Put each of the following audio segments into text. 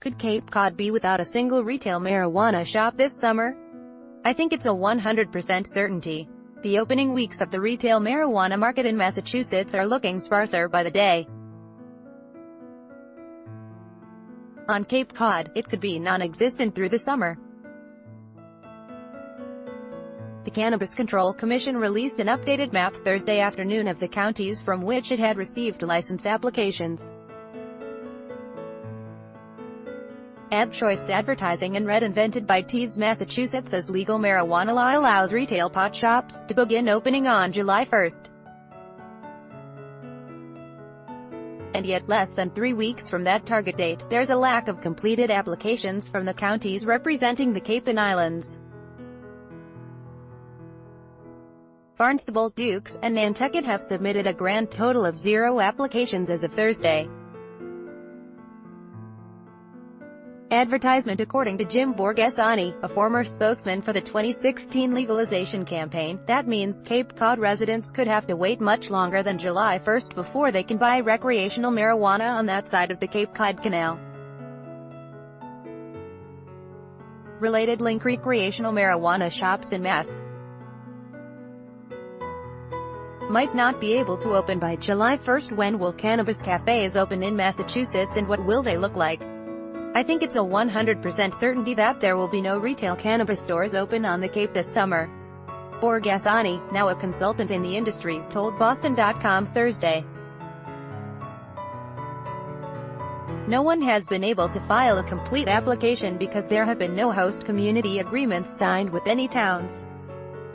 Could Cape Cod be without a single retail marijuana shop this summer? I think it's a 100% certainty. The opening weeks of the retail marijuana market in Massachusetts are looking sparser by the day. On Cape Cod, it could be non-existent through the summer. The Cannabis Control Commission released an updated map Thursday afternoon of the counties from which it had received license applications. Ad choice advertising and red invented by Tees Massachusetts as legal marijuana law allows retail pot shops to begin opening on July 1st. And yet, less than 3 weeks from that target date, there's a lack of completed applications from the counties representing the Cape and Islands. Barnstable, Dukes, and Nantucket have submitted a grand total of 0 applications as of Thursday. Advertisement. According to Jim Borghesani, a former spokesman for the 2016 legalization campaign, that means Cape Cod residents could have to wait much longer than July 1st before they can buy recreational marijuana on that side of the Cape Cod Canal. Related link: recreational marijuana shops in Mass might not be able to open by July 1st. When will cannabis cafes open in Massachusetts, and what will they look like? I think it's a 100% certainty that there will be no retail cannabis stores open on the Cape this summer. Borghesani, now a consultant in the industry, told Boston.com Thursday. No one has been able to file a complete application because there have been no host community agreements signed with any towns.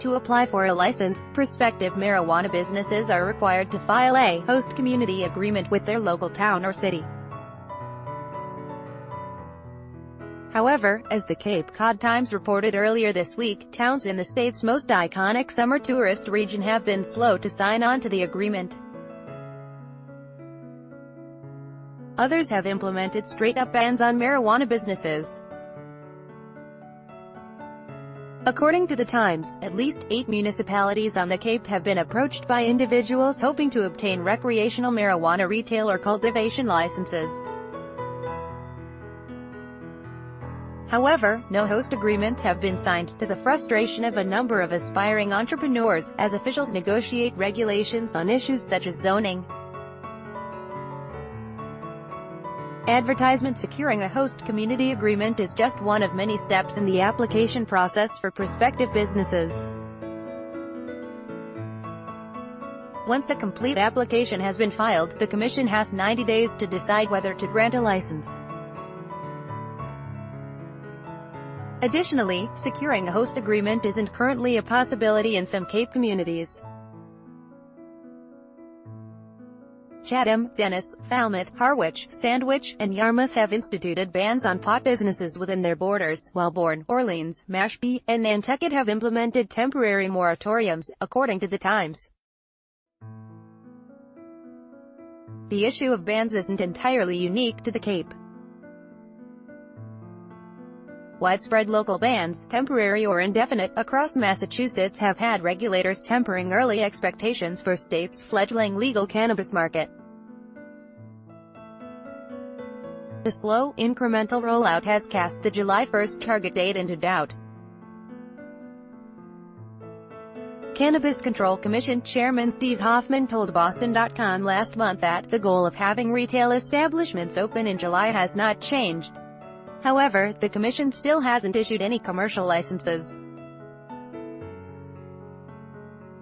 To apply for a license, prospective marijuana businesses are required to file a host community agreement with their local town or city. However, as the Cape Cod Times reported earlier this week, towns in the state's most iconic summer tourist region have been slow to sign on to the agreement. Others have implemented straight-up bans on marijuana businesses. According to the Times, at least 8 municipalities on the Cape have been approached by individuals hoping to obtain recreational marijuana retail or cultivation licenses. However, no host agreements have been signed, to the frustration of a number of aspiring entrepreneurs, as officials negotiate regulations on issues such as zoning. Advertisement. Securing a host community agreement is just one of many steps in the application process for prospective businesses. Once a complete application has been filed, the Commission has 90 days to decide whether to grant a license. Additionally, securing a host agreement isn't currently a possibility in some Cape communities. Chatham, Dennis, Falmouth, Harwich, Sandwich, and Yarmouth have instituted bans on pot businesses within their borders, while Bourne, Orleans, Mashpee, and Nantucket have implemented temporary moratoriums, according to the Times. The issue of bans isn't entirely unique to the Cape. Widespread local bans, temporary or indefinite, across Massachusetts have had regulators tempering early expectations for state's fledgling legal cannabis market. The slow, incremental rollout has cast the July 1st target date into doubt. Cannabis Control Commission Chairman Steve Hoffman told Boston.com last month that the goal of having retail establishments open in July has not changed. However, the Commission still hasn't issued any commercial licenses.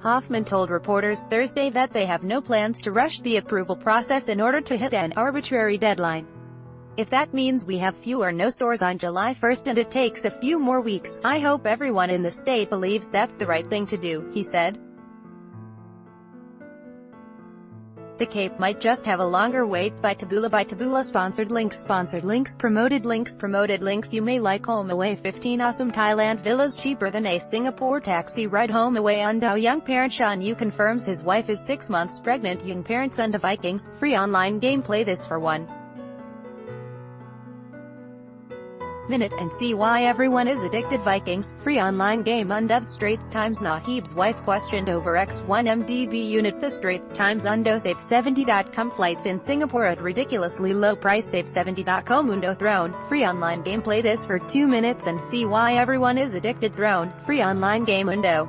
Hoffman told reporters Thursday that they have no plans to rush the approval process in order to hit an arbitrary deadline. If that means we have few or no stores on July 1st and it takes a few more weeks, I hope everyone in the state believes that's the right thing to do, he said. The Cape might just have a longer wait. By Taboola sponsored links. Promoted links. You may like HomeAway. 15 awesome Thailand villas cheaper than a Singapore taxi ride. HomeAway Undo. Young parent Sean Yu confirms his wife is 6 months pregnant. Young parents Undo Vikings. Free online game. Play this for $1. minute and see why everyone is addicted. Vikings, free online game undo. Straits Times. Nahib's wife questioned over X1 MDB unit. The Straits Times. Undo. Safe70.com. Flights in Singapore at ridiculously low price. Safe70.com. Undo. Throne, free online game. Play this for 2 minutes and see why everyone is addicted. Throne, free online game. Undo.